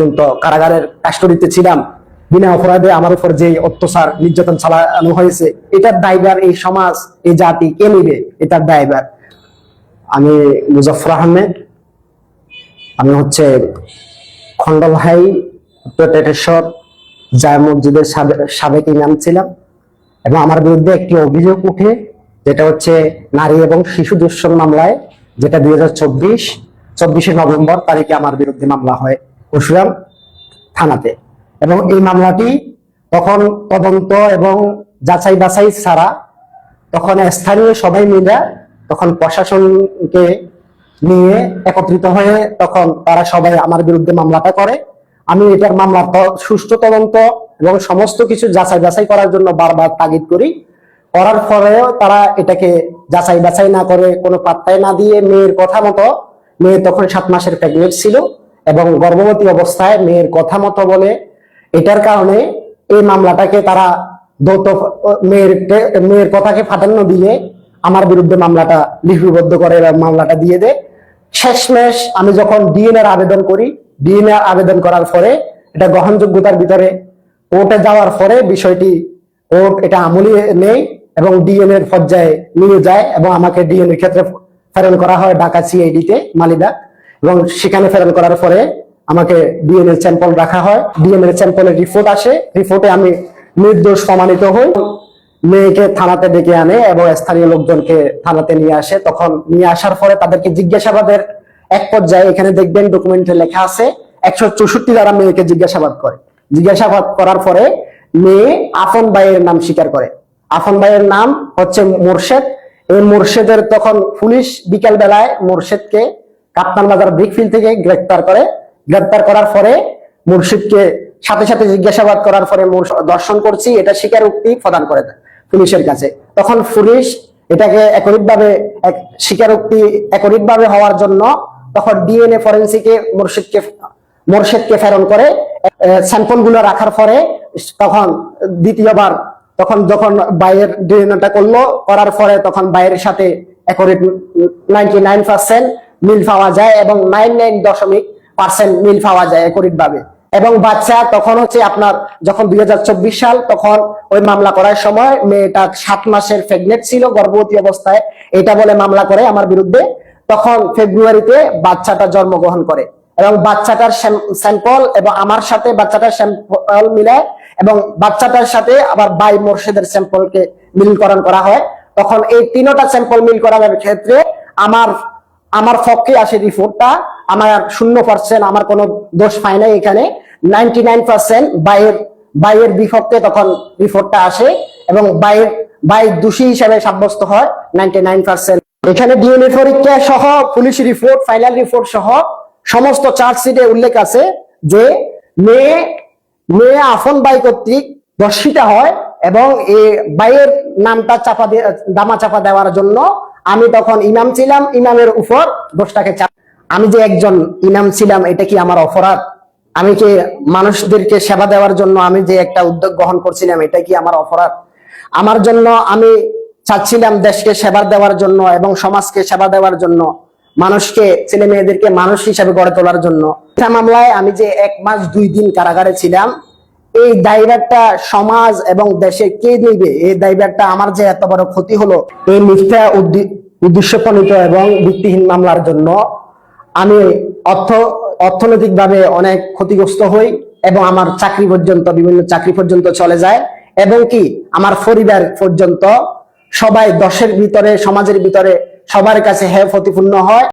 পর্যন্ত কারাগারের কাস্টডিতে ছিলাম। বিনা অপরাধে আমার উপর যে অত্যাচার নির্যাতন চালানো হয়েছে, এটার দায়ভার এই সমাজ, এই জাতি কে নিবে? এটার দায়ভার। আমি মুজাফফর আহমেদ, আমি খন্ডভাই টেটেশ্বর জায় মসজিদের সাবেক ইমাম ছিলাম, এবং আমার বিরুদ্ধে একটি অভিযোগ উঠে, যেটা নারী এবং শিশু ধর্ষণ মামলায়, যেটা 2024 নভেম্বর তারিখে আমার বিরুদ্ধে মামলা হয় পরশুরাম থানাতে। এবং এই মামলাটি তখন তদন্ত এবং যাচাই বাছাই ছাড়া, তখন স্থানীয় সবাই মিলে তখন প্রশাসনকে নিয়ে একত্রিত হয়ে তখন তারা সবাই আমার বিরুদ্ধে মামলাটা করে। আমি এটার মামলার সুষ্ঠু তদন্ত এবং সমস্ত কিছু যাচাই বাছাই করার জন্য বারবার তাগিদ করি। করার পরেও তারা এটাকে যাচাই বাছাই না করে, কোনো পাত্তাই না দিয়ে, মেয়ের কথা মতো, মেয়ে তখন 7 মাসের প্রেগনেন্ট ছিল এবং গর্ভবতী অবস্থায় মেয়ের কথা মতো বলে, এটার কারণে এই মামলাটাকে তারা মেয়ের কথাকে প্রাধান্য দিয়ে আমার বিরুদ্ধে মামলাটা লিপিবদ্ধ করে এবং মামলাটা দিয়ে দেয়। শেষমেশ আমি যখন ডিএনএ আবেদন করি, ডিএনএ আবেদন করার পরে এটা গ্রহণযোগ্যতার ভিতরে কোর্টে যাওয়ার পরে বিষয়টি কোর্ট এটা আমলে নেই এবং ডিএনএ পর্যায়ে নিয়ে যায়, এবং আমাকে ডিএনএ ক্ষেত্রে প্রেরণ করা হয় ঢাকা সিআইডিতে মালিবাগ। এবং সেখানে প্রেরণ করার পরে আমাকে ডিএনএ স্যাম্পল রাখা হয়। ডিএনএ স্যাম্পলের রিপোর্ট আসে, রিপোর্টে আমি নির্দোষ প্রমাণিত হই। মেয়েকে থানাতে ডেকে আনে এবং স্থানীয় লোকজনকে থানাতে নিয়ে আসে। তখন নিয়ে আসার পরে তাদেরকে জিজ্ঞাসাবাদের এক পর্যায়ে, এখানে দেখবেন ডকুমেন্টে লেখা আছে, 164 দ্বারা মেয়েকে জিজ্ঞাসাবাদ করে। জিজ্ঞাসাবাদ করার পরে মেয়ে আফন ভাইয়ের নাম স্বীকার করে। আফন ভাইয়ের নাম মোরশেদ। এই মোরশেদের তখন পুলিশ বিকাল বেলায় মোরশেদকে কাপ্তান বাজার ব্রিকফিল্ড থেকে গ্রেফতার করে। গ্রেফতার করার পরে মুর্শিদকে সাথে সাথে জিজ্ঞাসাবাদ করার পরে দর্শন করছি এটা স্বীকারোক্তি প্রদান করে দেয় পুলিশের কাছে। তখন পুলিশ এটাকে একরিতভাবে হওয়ার জন্য তখন ডিএনএ ফরেন্সিকে মোরশেদকে প্রেরণ করে। স্যাম্পল গুলো রাখার পরে তখন দ্বিতীয়বার যখন বাইরের ডিএনএটা করার পরে তখন বাইরের সাথে 99% মিল পাওয়া যায় এবং 99% মিল পাওয়া যায় একরিতভাবে। এবং বাচ্চা তখন আপনার যখন 2024 সাল, তখন ওই মামলা করার সময় মেয়েটা 7 মাসের প্রেগনেন্ট ছিল, গর্ভবতী অবস্থায়, এটা বলে মামলা করে আমার বিরুদ্ধে। তখন ফেব্রুয়ারিতে বাচ্চাটা জন্মগ্রহণ করে এবং বাচ্চাটার স্যাম্পল এবং আমার সাথে বাচ্চাটার স্যাম্পল মিলায় এবং বাচ্চাটার সাথে আবার বাই মোরশেদের স্যাম্পলকে মিলকরণ করা হয়। তখন এই তিনটা স্যাম্পল মিল করার ক্ষেত্রে আমার পক্ষে আসে রিপোর্টটা, আমার 0%, আমার কোনো দোষ পাই নাই এখানে। 99% বাইয়ের বিপক্ষে তখন রিপোর্টটা আসে এবং বাই দোষী হিসেবে সাব্যস্ত হয় 99%। এখানে ডিএনএ পরীক্ষা সহ পুলিশ রিপোর্ট, ফাইনাল রিপোর্ট সহ সমস্ত চার্জশিটে উল্লেখ আছে যে মেয়ে আফন বাই কর্তৃক ধর্ষিতা হয় এবং এই বাইয়ের নামটা দামা চাপা দেওয়ার জন্য আমি তখন ইমাম ছিলাম, ইমামের উপর দোষটাকে আমি যে একজন ইমাম ছিলাম, এটা কি আমার অপরাধ? আমি কি মানুষদেরকে সেবা দেওয়ার জন্য আমি যে একটা উদ্যোগ গ্রহণ করছিলাম, এটা কি আমার অপরাধ? আমার জন্য আমি চাচ্ছিলাম দেশকে সেবা দেওয়ার জন্য এবং সমাজকে সেবা দেওয়ার জন্য, মানুষকে, ছেলে মেয়েদেরকে মানুষ হিসাবে গড়ে তোলার জন্য। মামলায় আমি যে 1 মাস 2 দিন কারাগারে ছিলাম, এই দায়ভারটা সমাজ এবং দেশে কে নিবে? এই দায়ভারটা আমার যে এত বড় ক্ষতি হলো, এই মিথ্যা উদ্দেশ্যপ্রণীত এবং ভিত্তিহীন মামলার জন্য আমি অর্থনৈতিকভাবে অনেক ক্ষতিগ্রস্ত হই এবং আমার বিভিন্ন চাকরি পর্যন্ত চলে যায়, এবং কি আমার পরিবার পর্যন্ত সবাই সমাজের ভিতরে সবার কাছে প্রতিপূর্ণ হয়।